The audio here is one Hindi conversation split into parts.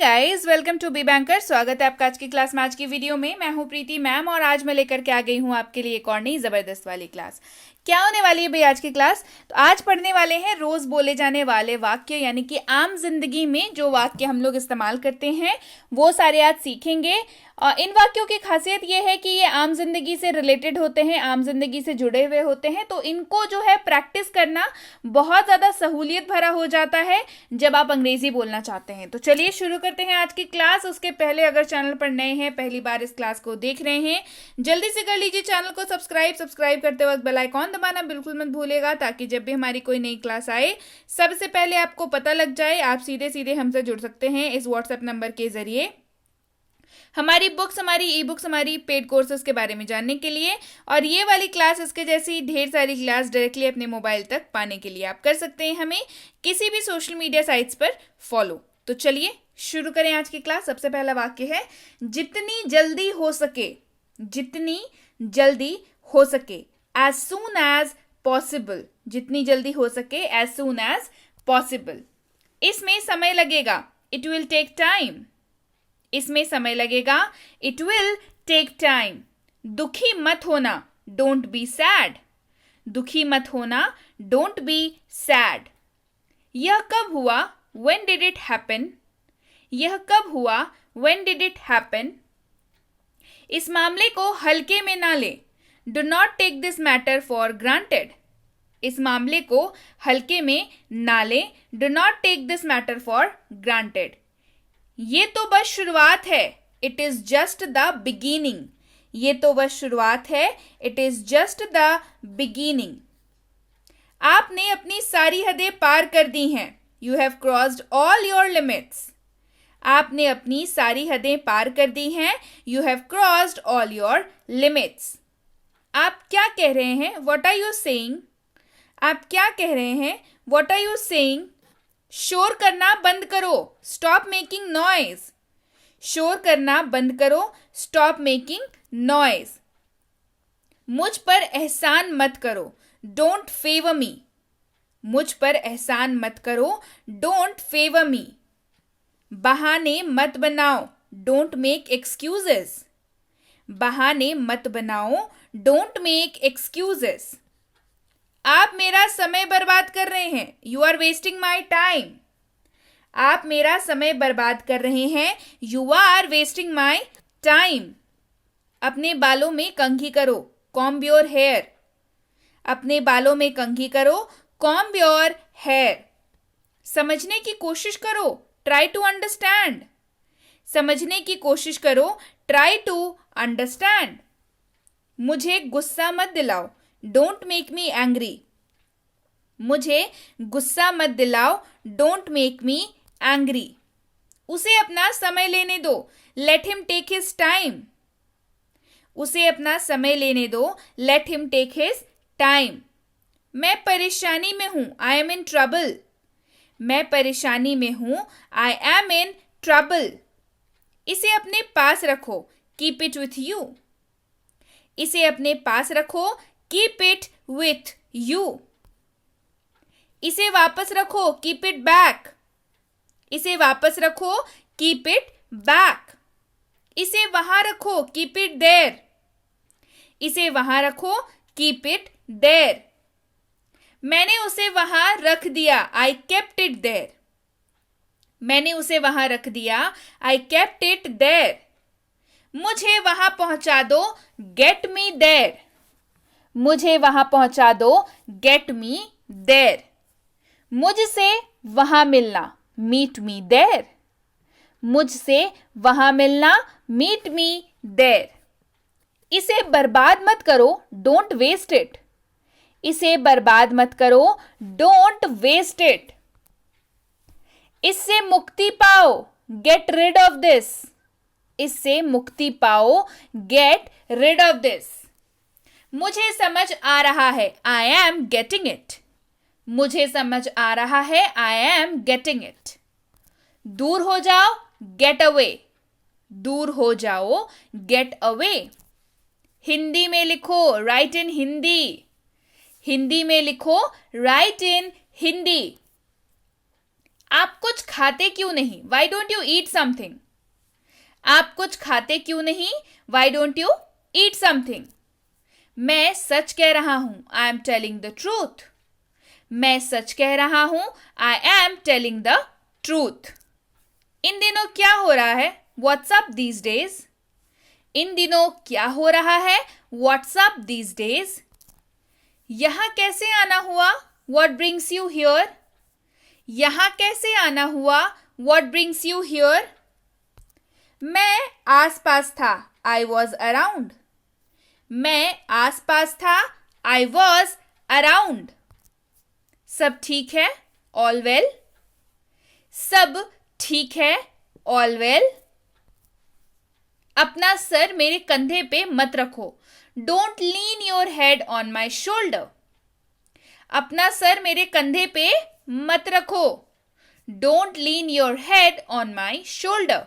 Guys, welcome to be banker. स्वागत है आपका आज की क्लास में। आज की वीडियो में मैं हूं प्रीति मैम और आज मैं लेकर के आ गई हूं आपके लिए एक और नई जबरदस्त वाली क्लास। क्या होने वाली है भाई आज की क्लास? तो आज पढ़ने वाले हैं रोज बोले जाने वाले वाक्य, यानी कि आम जिंदगी में जो वाक्य हम लोग इस्तेमाल करते हैं वो सारे आज सीखेंगे। इन वाक्यों की खासियत ये है कि ये आम जिंदगी से रिलेटेड होते हैं, आम जिंदगी से जुड़े हुए होते हैं, तो इनको जो है प्रैक्टिस करना बहुत ज़्यादा सहूलियत भरा हो जाता है जब आप अंग्रेजी बोलना चाहते हैं। तो चलिए शुरू करते हैं आज की क्लास। उसके पहले अगर चैनल पर नए हैं, पहली बार इस क्लास को देख रहे हैं, जल्दी से कर लीजिए चैनल को सब्सक्राइब करते वक्त बेल आइकॉन दबाना बिल्कुल मत भूलिएगा, ताकि जब भी हमारी कोई नई क्लास आए सबसे पहले आपको पता लग जाए। आप सीधे सीधे हमसे जुड़ सकते हैं इस व्हाट्सएप नंबर के जरिए हमारी बुक्स, हमारी ई बुक्स, हमारी पेड कोर्सेज के बारे में जानने के लिए, और ये वाली क्लास, इसके जैसी ढेर सारी क्लास डायरेक्टली अपने मोबाइल तक पाने के लिए आप कर सकते हैं हमें किसी भी सोशल मीडिया साइट्स पर फॉलो। तो चलिए शुरू करें आज की क्लास। सबसे पहला वाक्य है जितनी जल्दी हो सके, जितनी जल्दी हो सके, एज सून एज पॉसिबल, जितनी जल्दी हो सके, एज सून एज पॉसिबल। इसमें समय लगेगा, इट विल टेक टाइम, इसमें समय लगेगा, इट विल टेक टाइम। दुखी मत होना, डोंट बी सैड, दुखी मत होना, डोंट बी सैड। यह कब हुआ, व्हेन डिड इट हैपन, यह कब हुआ, व्हेन डिड इट हैपन। इस मामले को हल्के में ना ले, do not take this matter for granted, इस मामले को हल्के में ना ले, do not take this matter for granted. ये तो बस शुरुआत है, it is just the beginning, ये तो बस शुरुआत है, it is just the beginning. आपने अपनी सारी हदें पार कर दी हैं, you have crossed all your limits, आपने अपनी सारी हदें पार कर दी हैं, you have crossed all your limits. आप क्या कह रहे हैं, व्हाट आर यू सेइंग, आप क्या कह रहे हैं, व्हाट आर यू सेइंग। शोर करना बंद करो, स्टॉप मेकिंग नॉइज, शोर करना बंद करो, स्टॉप मेकिंग नॉइज। मुझ पर एहसान मत करो, डोंट फेवर मी, मुझ पर एहसान मत करो, डोंट फेवर मी। बहाने मत बनाओ, डोंट मेक एक्सक्यूजेस, बहाने मत बनाओ, डोंट मेक एक्सक्यूजेस। आप मेरा समय बर्बाद कर रहे हैं, you are wasting my time, आप मेरा समय बर्बाद कर रहे हैं, you are wasting my time. अपने बालों में कंघी करो, कॉम्ब योर हेयर, अपने बालों में कंघी करो, कॉम्ब योर हेयर। समझने की कोशिश करो, ट्राई टू अंडरस्टैंड, समझने की कोशिश करो, ट्राई टू अंडरस्टैंड। मुझे गुस्सा मत दिलाओ, डोंट मेक मी एंग्री, मुझे गुस्सा मत दिलाओ, डोंट मेक मी एंग्री। उसे अपना समय लेने दो, let him take his time, उसे अपना समय लेने दो, let him take his time. मैं परेशानी में हूं, आई एम इन ट्रबल, मैं परेशानी में हूं, आई एम इन ट्रबल। इसे अपने पास रखो, कीप इट विथ यू, इसे अपने पास रखो, कीप इट विथ यू। इसे वापस रखो, कीप इट बैक, इसे वापस रखो, कीप इट बैक। इसे वहां रखो, कीप इट देयर, इसे वहां रखो, कीप इट देयर। मैंने उसे वहां रख दिया, आई केप्ट इट देयर, मैंने उसे वहां रख दिया, आई केप्ट इट देयर। मुझे वहां पहुंचा दो, गेट मी देयर, मुझे वहां पहुंचा दो, गेट मी देयर। मुझसे वहां मिलना, मीट मी देयर, मुझसे वहां मिलना, मीट मी देयर। इसे बर्बाद मत करो, डोंट वेस्ट इट, इसे बर्बाद मत करो, डोंट वेस्ट इट। इससे मुक्ति पाओ, गेट रिड ऑफ दिस, इससे मुक्ति पाओ, गेट रिड ऑफ दिस। मुझे समझ आ रहा है, आई एम गेटिंग इट, मुझे समझ आ रहा है, आई एम गेटिंग इट। दूर हो जाओ, गेट अवे, दूर हो जाओ, गेट अवे। हिंदी में लिखो, राइट इन हिंदी, हिंदी में लिखो, राइट इन हिंदी। आप कुछ खाते क्यों नहीं? Why don't you eat something? आप कुछ खाते क्यों नहीं? Why don't you eat something? मैं सच कह रहा हूं, I am telling the truth. मैं सच कह रहा हूं, I am telling the truth. इन दिनों क्या हो रहा है? What's up these days? इन दिनों क्या हो रहा है? What's up these days? यहां कैसे आना हुआ? What brings you here? यहां कैसे आना हुआ? What brings you here? मैं आस पास था, आई वॉज अराउंड। मैं आस पास था, आई वॉज अराउंड। सब ठीक है? All well? सब ठीक है? All well? अपना सर मेरे कंधे पे मत रखो, don't lean your head on my shoulder. अपना सर मेरे कंधे पे मत रखो, don't lean your head on my shoulder.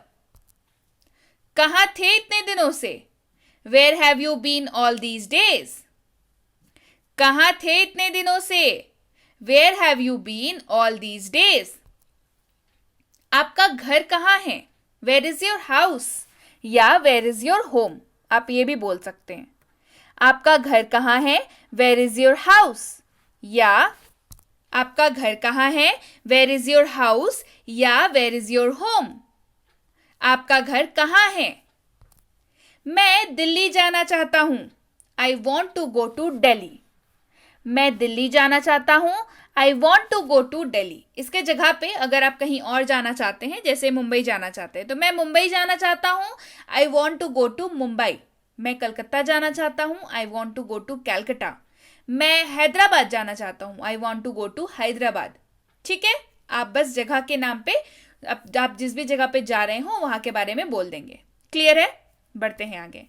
कहाँ थे इतने दिनों से? Where have you been all these days? कहाँ थे इतने दिनों से? Where have you been all these days? आपका घर कहाँ है? Where is your house? या वेयर इज योर होम? आप ये भी बोल सकते हैं। आपका घर कहाँ है? Where is your house? या आपका घर कहाँ है? Where is your house? या वेयर इज योर होम? आपका घर कहाँ है? मैं दिल्ली जाना चाहता हूं, I want to go to Delhi. मैं दिल्ली जाना चाहता हूं, I want to go to Delhi. इसके जगह पे अगर आप कहीं और जाना चाहते हैं, जैसे मुंबई जाना चाहते हैं, तो मैं मुंबई जाना चाहता हूं, I want to go to Mumbai. मैं कलकत्ता जाना चाहता हूं, I want to go to Calcutta. मैं हैदराबाद जाना चाहता हूं, I want to go to Hyderabad. ठीक है, आप बस जगह के नाम पे आप जिस भी जगह पे जा रहे हो वहां के बारे में बोल देंगे। क्लियर है? बढ़ते हैं आगे।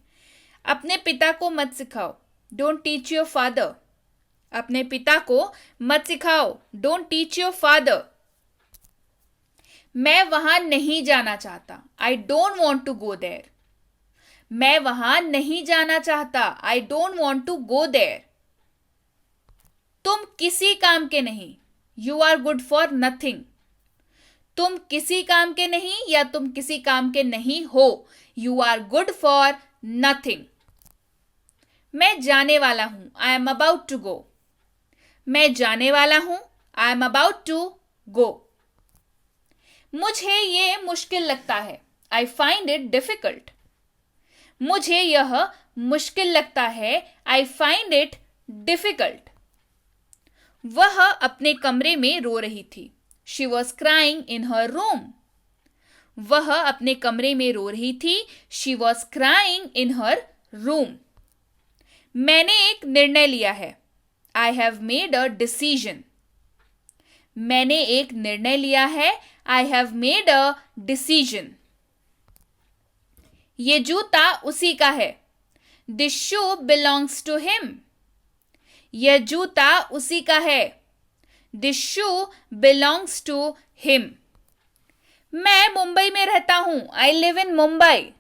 अपने पिता को मत सिखाओ, डोंट टीच योर फादर। अपने पिता को मत सिखाओ, डोंट टीच योर फादर। मैं वहां नहीं जाना चाहता, I don't want to go there. मैं वहां नहीं जाना चाहता, I don't want to go there. तुम किसी काम के नहीं, you are good for nothing. तुम किसी काम के नहीं या तुम किसी काम के नहीं हो, you are good for nothing. मैं जाने वाला हूं, I am about to go. मैं जाने वाला हूं, I am about to go. मुझे ये मुश्किल लगता है, आई फाइंड इट डिफिकल्ट। मुझे यह मुश्किल लगता है, आई फाइंड इट डिफिकल्ट। वह अपने कमरे में रो रही थी, she was crying in her room. वह अपने कमरे में रो रही थी, she was crying in her room. मैंने एक निर्णय लिया है, I have made a decision. मैंने एक निर्णय लिया है, I have made a decision. ये जूता उसी का है, this shoe belongs to him. यह जूता उसी का है, this shoe belongs to him. मैं मुंबई में रहता हूं, आई लिव इन मुंबई।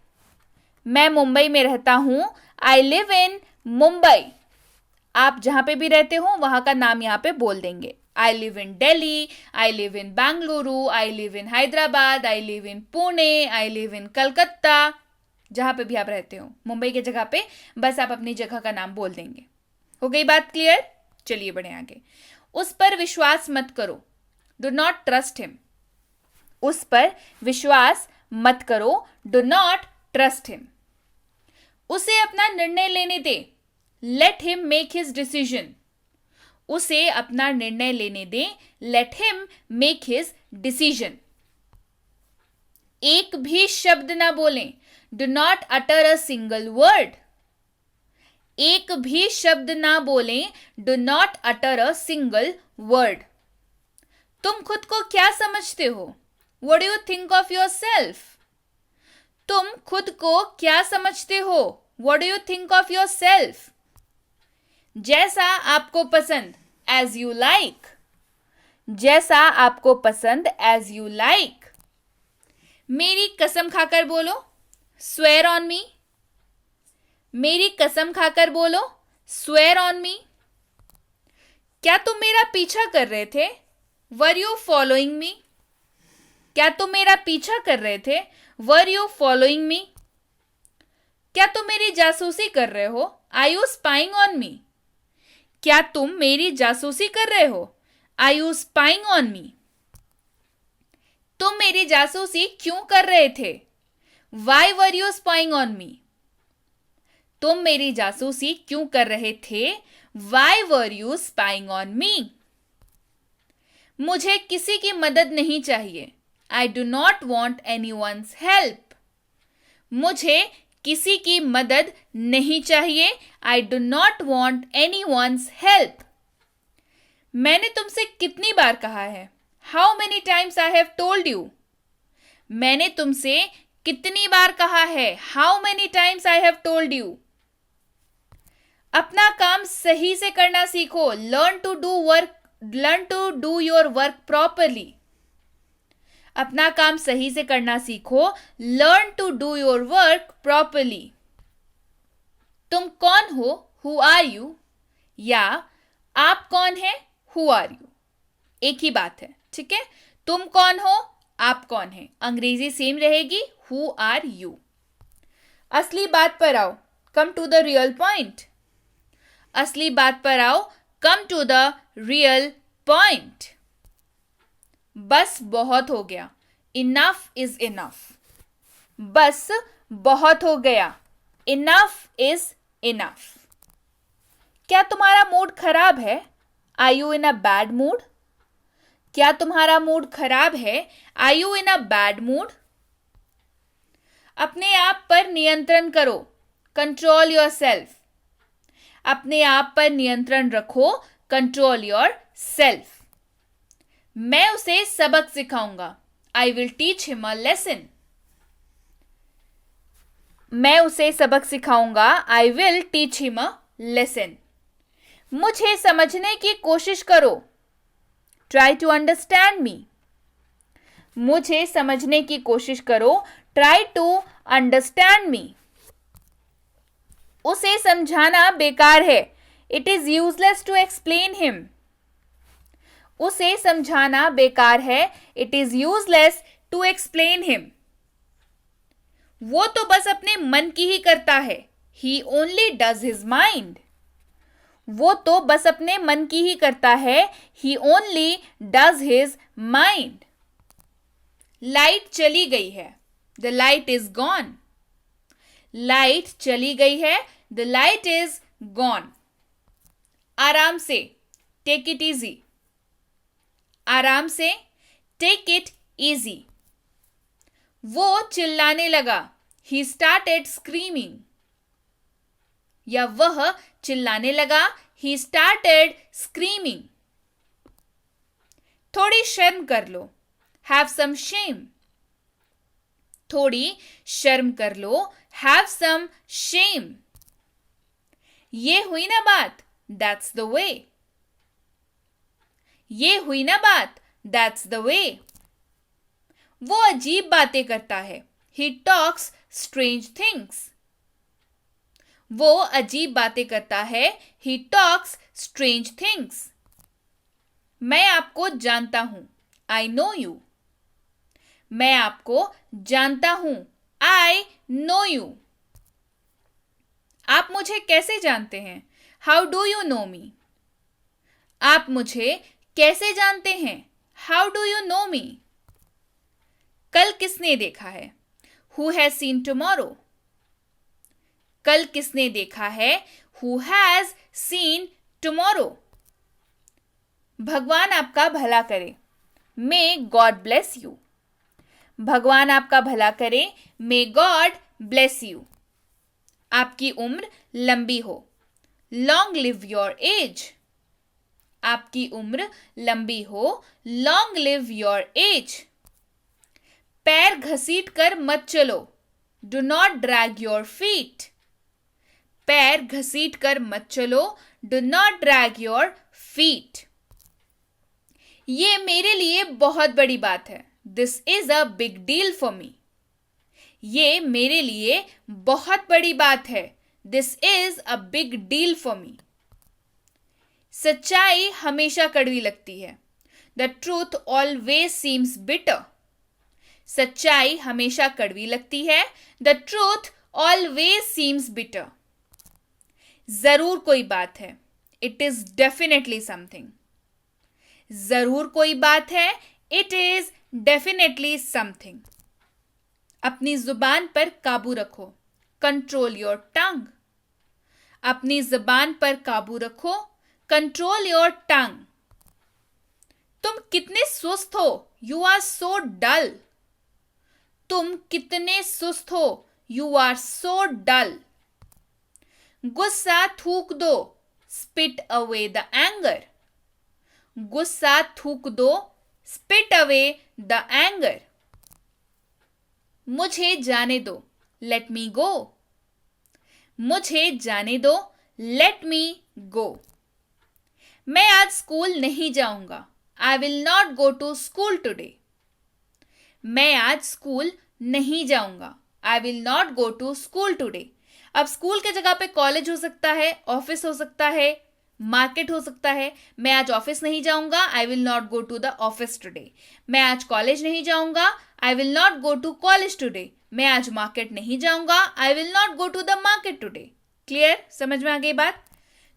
मैं मुंबई में रहता हूं, आई लिव इन मुंबई। आप जहां पे भी रहते हो वहां का नाम यहां पे बोल देंगे। I live in Delhi, I live in Bengaluru, I live in Hyderabad, I live in Pune, I live in Calcutta. जहां पे भी आप रहते हो मुंबई के जगह पे बस आप अपनी जगह का नाम बोल देंगे। हो गई बात क्लियर? चलिए बढ़े आगे। उस पर विश्वास मत करो, डू नॉट ट्रस्ट हिम। उस पर विश्वास मत करो, डू नॉट ट्रस्ट हिम। उसे अपना निर्णय लेने दे, let him make his decision. उसे अपना निर्णय लेने दे, let him make his decision. एक भी शब्द ना बोलें, do not utter a single word. एक भी शब्द ना बोलें, do not utter a single word. तुम खुद को क्या समझते हो? What do you think of yourself? तुम खुद को क्या समझते हो? What do you think of yourself? जैसा आपको पसंद, as you like. जैसा आपको पसंद, as you like. मेरी कसम खाकर बोलो, swear on me. मेरी कसम खाकर बोलो, swear on me. क्या तुम मेरा पीछा कर रहे थे? Were you following me? क्या तुम मेरा पीछा कर रहे थे? Were you following me? क्या तुम मेरी जासूसी कर रहे हो? Are you spying on me? क्या तुम मेरी जासूसी कर रहे हो? Are you spying on me? तुम मेरी जासूसी क्यों कर रहे थे? Why were you spying on me? तुम मेरी जासूसी क्यों कर रहे थे? Why were you spying on me? मुझे किसी की मदद नहीं चाहिए। I do not want anyone's help. मुझे किसी की मदद नहीं चाहिए। I do not want anyone's help. मैंने तुमसे कितनी बार कहा है? How many times I have told you? मैंने तुमसे कितनी बार कहा है? How many times I have told you? अपना काम सही से करना सीखो। Learn to do your work properly. अपना काम सही से करना सीखो। Learn to do your work properly. तुम कौन हो? Who are you? या आप कौन है? Who are you? एक ही बात है, ठीक है। तुम कौन हो? आप कौन है? अंग्रेजी सेम रहेगी, हु आर यू। असली बात पर आओ। Come to the real point. असली बात पर आओ। Come to the real point. बस बहुत हो गया। Enough is enough. बस बहुत हो गया। Enough is enough. क्या तुम्हारा मूड खराब है? Are you in a bad mood? क्या तुम्हारा मूड खराब है? Are you in a bad mood? अपने आप पर नियंत्रण करो। Control yourself. अपने आप पर नियंत्रण रखो। Control your self. मैं उसे सबक सिखाऊंगा। I will teach him a lesson. मैं उसे सबक सिखाऊंगा। I will teach him a lesson. मुझे समझने की कोशिश करो। Try to understand me. मुझे समझने की कोशिश करो। Try to understand me. उसे समझाना बेकार है। It is useless to explain him. उसे समझाना बेकार है। It is useless to explain him. वो तो बस अपने मन की ही करता है। He only does his mind. वो तो बस अपने मन की ही करता है। He only does his mind. Light चली गई है। The light is gone. Light चली गई है। The light is gone. आराम से। Take it easy. आराम से। Take it easy. वो चिल्लाने लगा। He started screaming. या वह चिल्लाने लगा। He started screaming. थोड़ी शर्म कर लो। Have some Shem. थोड़ी शर्म कर लो। Have some Shem. ये हुई ना बात। That's the way. ये हुई ना बात। That's the way. वो अजीब बातें करता है। He talks strange things. वो अजीब बातें करता है। He talks strange things. मैं आपको जानता हूं। I know you. मैं आपको जानता हूं। I know you. आप मुझे कैसे जानते हैं? हाउ डू यू नो मी? आप मुझे कैसे जानते हैं? हाउ डू यू नो मी? कल किसने देखा है? Who has seen tomorrow? कल किसने देखा है? Who has seen tomorrow? भगवान आपका भला करे। May God bless you. भगवान आपका भला करे। May God bless you. आपकी उम्र लंबी हो। Long live your age. आपकी उम्र लंबी हो। Long live your age. पैर घसीट कर मत चलो। Do not drag your feet. पैर घसीट कर मत चलो। Do not drag your feet. ये मेरे लिए बहुत बड़ी बात है। This is a big deal for me. ये मेरे लिए बहुत बड़ी बात है। This is a big deal for me. सच्चाई हमेशा कड़वी लगती है। The truth always seems bitter. सच्चाई हमेशा कड़वी लगती है. The truth always seems bitter. जरूर कोई बात है. It is definitely something. जरूर कोई बात है. It is definitely something. अपनी जुबान पर काबू रखो. कंट्रोल योर टंग. अपनी जुबान पर काबू रखो. Control your tongue. तुम कितने सुस्त हो. You are so dull. तुम कितने सुस्त हो. You are so dull. गुस्सा थूक दो. Spit away the anger. गुस्सा थूक दो. Spit away the anger. मुझे जाने दो. Let me go. मुझे जाने दो. Let me go. मैं आज स्कूल नहीं जाऊंगा. I will not go to school today. मैं आज स्कूल नहीं जाऊंगा. I will not go to school today. अब स्कूल के जगह पे कॉलेज हो सकता है, ऑफिस हो सकता है, मार्केट हो सकता है. मैं आज ऑफिस नहीं जाऊंगा. I will not go to the office today. मैं आज कॉलेज नहीं जाऊंगा. I will not go to college today. मैं आज मार्केट नहीं जाऊंगा. I will not go to the market today. Clear? समझ में आ गई बात?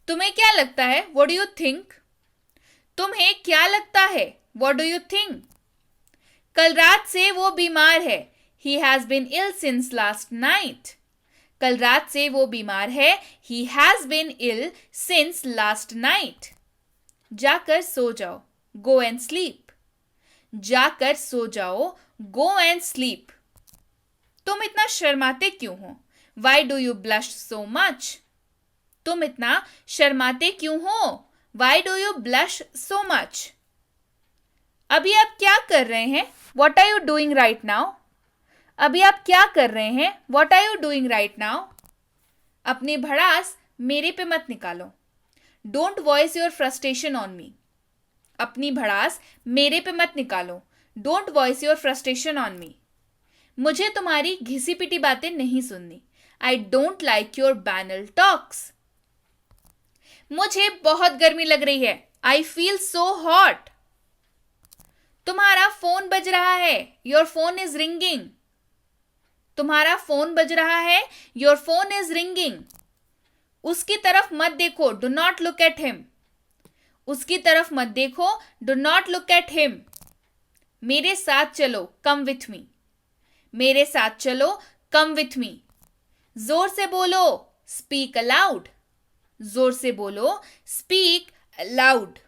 तुम्हें क्या लगता है? What do you think? तुम्हें क्या लगता है? What do you think? कल रात से वो बीमार है. He has been ill since last night. कल रात से वो बीमार है. He has been ill since last night. जाकर सो जाओ. Go and sleep. जाकर सो जाओ. Go and sleep. तुम इतना शर्माते क्यों हो? Why do you blush so much? तुम इतना शर्माते क्यों हो? Why do you blush so much? अभी आप क्या कर रहे हैं? What are you doing right now? अभी आप क्या कर रहे हैं? What are you doing right now? अपनी भड़ास मेरे पे मत निकालो. Don't voice your frustration on me. अपनी भड़ास मेरे पे मत निकालो. Don't voice your frustration on me. मुझे तुम्हारी घिसी पिटी बातें नहीं सुननी. I don't like your banal talks. मुझे बहुत गर्मी लग रही है. I feel so hot. तुम्हारा फोन बज रहा है. Your phone is ringing. तुम्हारा फोन बज रहा है. Your phone is ringing. उसकी तरफ मत देखो. Do not look at him. उसकी तरफ मत देखो. Do not look at him. मेरे साथ चलो. Come with me. मेरे साथ चलो. Come with me. जोर से बोलो. Speak allowed. जोर से बोलो. Speak allowed.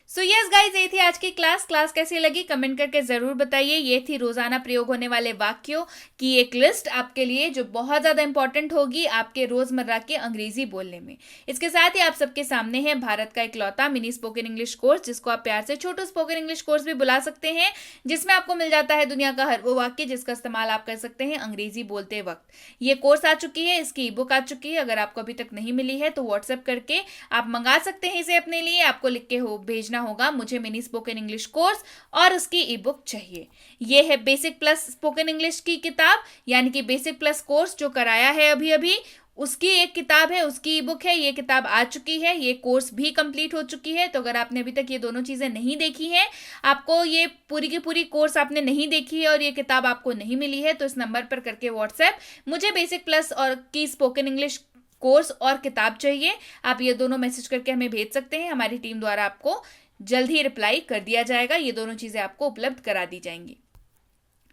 So yes guys, ये थी आज की क्लास. क्लास कैसी लगी कमेंट करके जरूर बताइए. ये थी रोजाना प्रयोग होने वाले वाक्यों की एक लिस्ट आपके लिए जो बहुत ज्यादा इंपॉर्टेंट होगी आपके रोजमर्रा के अंग्रेजी बोलने में. इसके साथ ही आप सबके सामने है भारत का इकलौता मिनी स्पोकन इंग्लिश कोर्स, जिसको आप प्यार से छोटू स्पोकन इंग्लिश कोर्स भी बुला सकते हैं, जिसमें आपको मिल जाता है दुनिया का हर वो वाक्य जिसका इस्तेमाल आप कर सकते हैं अंग्रेजी बोलते वक्त. ये कोर्स आ चुकी है, इसकी ई बुक आ चुकी है. अगर आपको अभी तक नहीं मिली है तो व्हाट्सएप करके आप मंगा सकते हैं इसे अपने लिए. आपको लिख के भेजना होगा मुझे मिनी स्पोकन इंग्लिश कोर्स और उसकी ई बुक चाहिए. ये है बेसिक प्लस स्पोकन इंग्लिश की किताब, यानी कि बेसिक प्लस कोर्स जो कराया है अभी अभी, उसकी एक किताब है, उसकी ई बुक है. ये किताब आ चुकी है. ये कोर्स भी कंप्लीट हो चुकी है. तो अगर आपने अभी तक ये दोनों चीजें नहीं देखी हैं, आपको ये पूरी की पूरी कोर्स आपने नहीं देखी है और ये किताब आपको नहीं मिली है, तो इस नंबर पर करके व्हाट्सएप मुझे बेसिक प्लस और की स्पोकन इंग्लिश कोर्स और किताब चाहिए, आप ये दोनों मैसेज करके हमें भेज सकते हैं. हमारी टीम द्वारा आपको जल्द ही रिप्लाई कर दिया जाएगा. ये दोनों चीजें आपको उपलब्ध करा दी जाएंगी.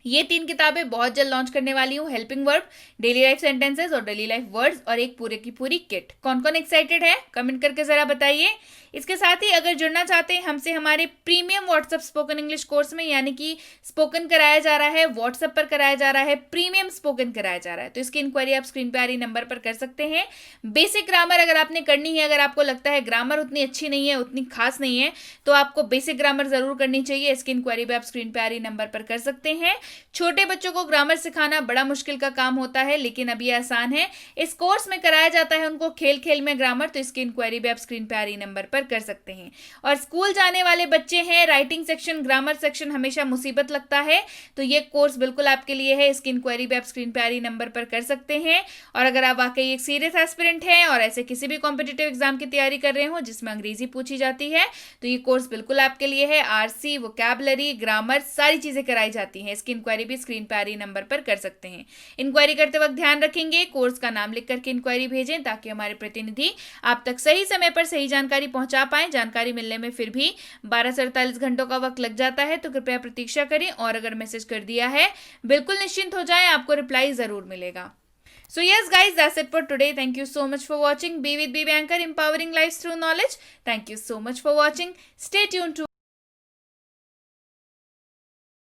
ये 3 किताबें बहुत जल्द लॉन्च करने वाली हूँ. Helping verb, daily life sentences और डेली लाइफ वर्ड्स, और एक पूरे की पूरी किट. कौन कौन एक्साइटेड है कमेंट करके जरा बताइए. इसके साथ ही अगर जुड़ना चाहते हैं हमसे हमारे premium WhatsApp spoken English course में, यानी कि स्पोकन कराया जा रहा है, व्हाट्सएप पर कराया जा रहा है, प्रीमियम स्पोकन कराया जा रहा है, तो इसकी इंक्वायरी आप स्क्रीन पे आ रही नंबर पर कर सकते हैं. बेसिक ग्रामर अगर आपने करनी है, अगर आपको लगता है ग्रामर उतनी अच्छी नहीं है, उतनी खास नहीं है, तो आपको बेसिक ग्रामर जरूर करनी चाहिए. इसकी इंक्वायरी भी आप स्क्रीन पे आ रही नंबर पर कर सकते हैं. छोटे बच्चों को ग्रामर सिखाना बड़ा मुश्किल का काम होता है, लेकिन अब ये आसान है. इस कोर्स में कराया जाता है उनको खेल खेल में ग्रामर, तो इसकी इंक्वायरी भी आप स्क्रीन पे आ रही नंबर पर कर सकते हैं. और स्कूल जाने वाले बच्चे हैं, राइटिंग सेक्शन, ग्रामर सेक्शन हमेशा मुसीबत लगता है, तो ये कोर्स बिल्कुल आपके लिए है. इसकी इंक्वायरी भी आप स्क्रीन पे आ रही नंबर पर कर सकते हैं. और अगर आप वाकई एक सीरियस एस्पिरेंट हैं और ऐसे किसी भी कॉम्पिटिटिव एग्जाम की तैयारी कर रहे हो जिसमें अंग्रेजी पूछी जाती है, तो ये कोर्स बिल्कुल आपके लिए है. आरसी, वोकैबुलरी, ग्रामर, सारी चीजें कराई जाती हैं. इसकी इंक्वायरी भी स्क्रीन पर आ रही नंबर पर कर सकते हैं। इंक्वायरी करते वक्त ध्यान रखेंगे कोर्स का नाम लिख करके इंक्वायरी भेजें ताकि हमारे प्रतिनिधि आप तक सही समय पर सही जानकारी पहुंचा पाएं। जानकारी मिलने में फिर भी 12 से 48 घंटों का वक्त लग जाता है, तो कृपया प्रतीक्षा करें और अगर मैसेज कर दिया है बिल्कुल निश्चिंत हो जाएं, आपको रिप्लाई जरूर मिलेगा। So yes guys, that's it for today. Thank you so much for watching. Be with BB Anchor, empowering lives through knowledge. Thank you so much for watching. Stay tuned to